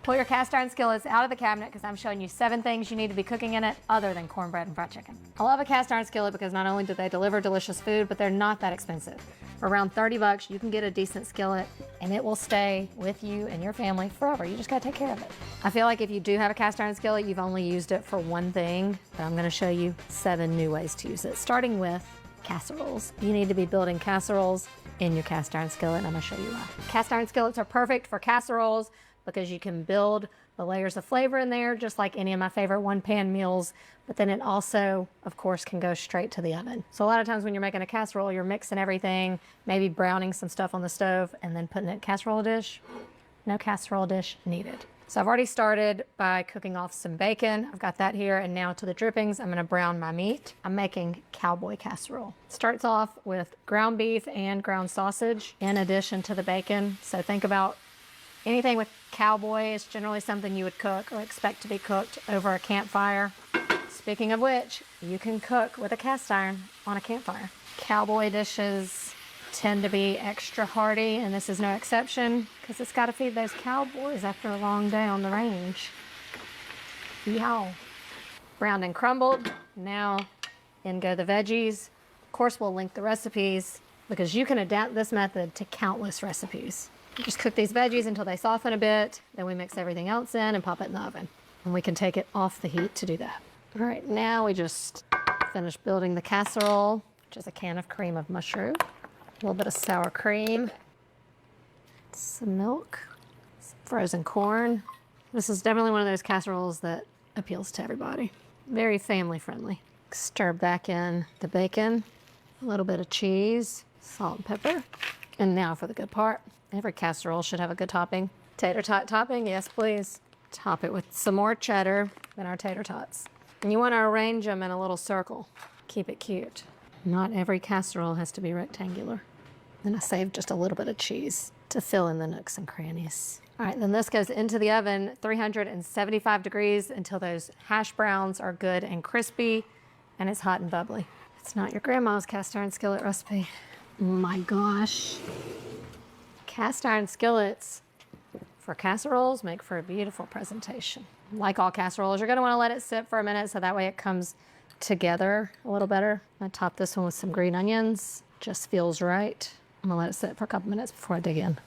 Pull your cast iron skillets out of the cabinet because I'm showing you 7 things you need to be cooking in it other than cornbread and fried chicken. I love a cast iron skillet because not only do they deliver delicious food, but they're not that expensive. For around 30 bucks, you can get a decent skillet and it will stay with you and your family forever. You just gotta take care of it. I feel like if you do have a cast iron skillet, you've only used it for one thing, but I'm gonna show you 7 new ways to use it, starting with casseroles. You need to be building casseroles in your cast iron skillet, and I'm gonna show you why. Cast iron skillets are perfect for casseroles because you can build the layers of flavor in there, just like any of my favorite one-pan meals, but then it also, of course, can go straight to the oven. So a lot of times when you're making a casserole, you're mixing everything, maybe browning some stuff on the stove, and then putting it in a casserole dish. No casserole dish needed. So I've already started by cooking off some bacon. I've got that here, and now to the drippings, I'm gonna brown my meat. I'm making cowboy casserole. Starts off with ground beef and ground sausage in addition to the bacon. So think about anything with cowboy is generally something you would cook or expect to be cooked over a campfire. Speaking of which, you can cook with a cast iron on a campfire. Cowboy dishes tend to be extra hearty, and this is no exception because it's got to feed those cowboys after a long day on the range. Yow. Browned and crumbled. Now in go the veggies. Of course, we'll link the recipes because you can adapt this method to countless recipes. Just cook these veggies until they soften a bit, then we mix everything else in and pop it in the oven. And we can take it off the heat to do that. All right, now we just finished building the casserole, which is a can of cream of mushroom, a little bit of sour cream, some milk, some frozen corn. This is definitely one of those casseroles that appeals to everybody. Very family friendly. Stir back in the bacon, a little bit of cheese, salt and pepper. And now for the good part. Every casserole should have a good topping. Tater tot topping, yes please. Top it with some more cheddar than our tater tots. And you want to arrange them in a little circle. Keep it cute. Not every casserole has to be rectangular. Then I saved just a little bit of cheese to fill in the nooks and crannies. All right, then this goes into the oven, 375 degrees until those hash browns are good and crispy and it's hot and bubbly. It's not your grandma's cast iron skillet recipe. My gosh. Cast iron skillets for casseroles make for a beautiful presentation. Like all casseroles, you're gonna wanna let it sit for a minute so that way it comes together a little better. I top this one with some green onions. Just feels right. I'm gonna let it sit for a couple minutes before I dig in.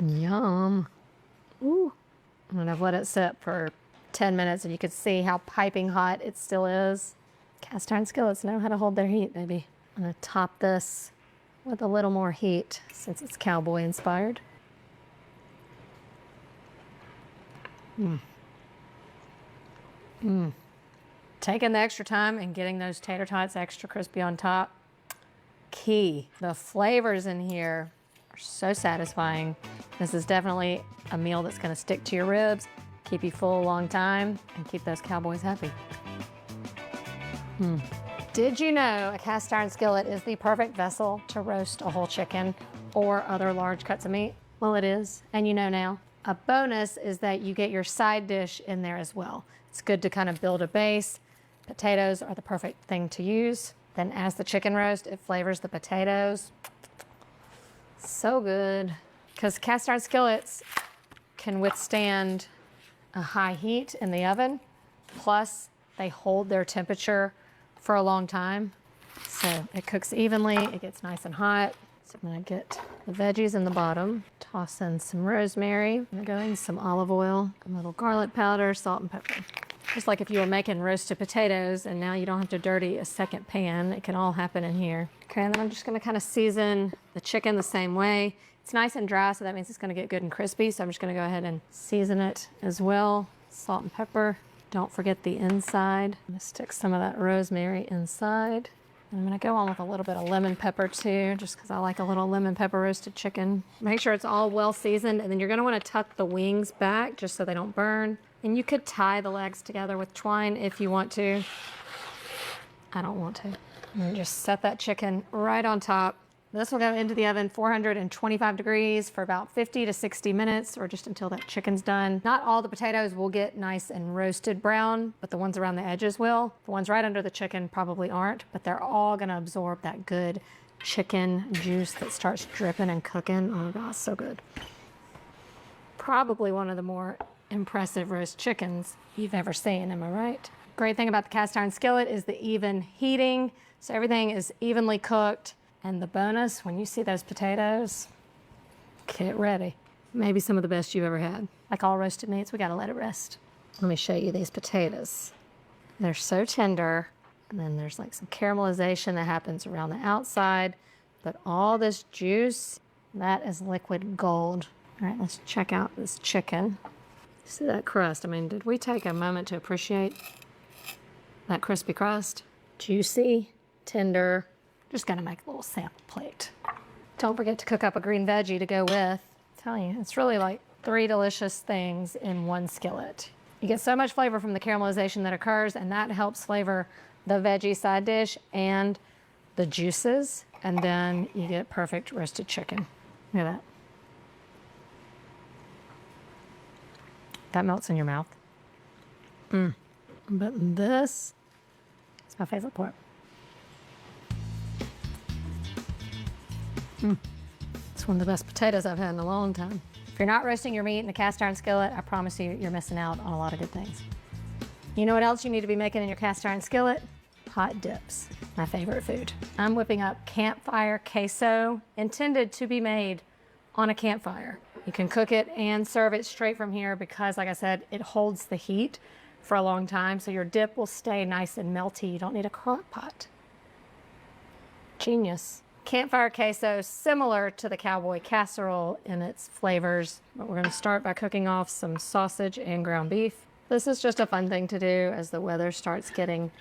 Yum. Ooh. And I've let it sit for 10 minutes and you can see how piping hot it still is. Cast iron skillets know how to hold their heat, baby. I'm gonna top this with a little more heat since it's cowboy inspired. Taking the extra time and getting those tater tots extra crispy on top, key. The flavors in here are so satisfying. This is definitely a meal that's gonna stick to your ribs, keep you full a long time, and keep those cowboys happy. Did you know a cast iron skillet is the perfect vessel to roast a whole chicken or other large cuts of meat? Well, it is, and you know now. A bonus is that you get your side dish in there as well. It's good to kind of build a base. Potatoes are the perfect thing to use. Then as the chicken roast, it flavors the potatoes. So good. Because cast iron skillets can withstand a high heat in the oven. Plus, they hold their temperature for a long time. So it cooks evenly, it gets nice and hot. So I'm gonna get the veggies in the bottom, toss in some rosemary, I'm gonna go in some olive oil, a little garlic powder, salt and pepper. Just like if you were making roasted potatoes and now you don't have to dirty a second pan, it can all happen in here. Okay, and then I'm just gonna kind of season the chicken the same way. It's nice and dry, so that means it's gonna get good and crispy. So I'm just gonna go ahead and season it as well. Salt and pepper. Don't forget the inside. I'm gonna stick some of that rosemary inside. I'm gonna go on with a little bit of lemon pepper too, just because I like a little lemon pepper roasted chicken. Make sure it's all well seasoned, and then you're gonna wanna tuck the wings back just so they don't burn. And you could tie the legs together with twine if you want to. I don't want to. And just set that chicken right on top. This will go into the oven 425 degrees for about 50 to 60 minutes or just until that chicken's done. Not all the potatoes will get nice and roasted brown, but the ones around the edges will. The ones right under the chicken probably aren't, but they're all gonna absorb that good chicken juice that starts dripping and cooking. Oh my gosh, so good. probably one of the more impressive roast chickens you've ever seen, am I right? Great thing about the cast iron skillet is the even heating, so everything is evenly cooked. And the bonus, when you see those potatoes, get ready. Maybe some of the best you've ever had. Like all roasted meats, we gotta let it rest. Let me show you these potatoes. They're so tender, and then there's like some caramelization that happens around the outside, but all this juice, that is liquid gold. All right, let's check out this chicken. See that crust? I mean, did we take a moment to appreciate that crispy crust? Juicy, tender. Just gonna make a little sample plate. Don't forget to cook up a green veggie to go with. I'm telling you, it's really like 3 delicious things in one skillet. You get so much flavor from the caramelization that occurs, and that helps flavor the veggie side dish and the juices, and then you get perfect roasted chicken. Look at that. That melts in your mouth. But this is my favorite part. It's one of the best potatoes I've had in a long time. If you're not roasting your meat in a cast iron skillet, I promise you, you're missing out on a lot of good things. You know what else you need to be making in your cast iron skillet? Hot dips, my favorite food. I'm whipping up campfire queso, intended to be made on a campfire. You can cook it and serve it straight from here because, like I said, it holds the heat for a long time, so your dip will stay nice and melty. You don't need a crock pot. Genius. Campfire queso, similar to the cowboy casserole in its flavors, but we're gonna start by cooking off some sausage and ground beef. This is just a fun thing to do as the weather starts getting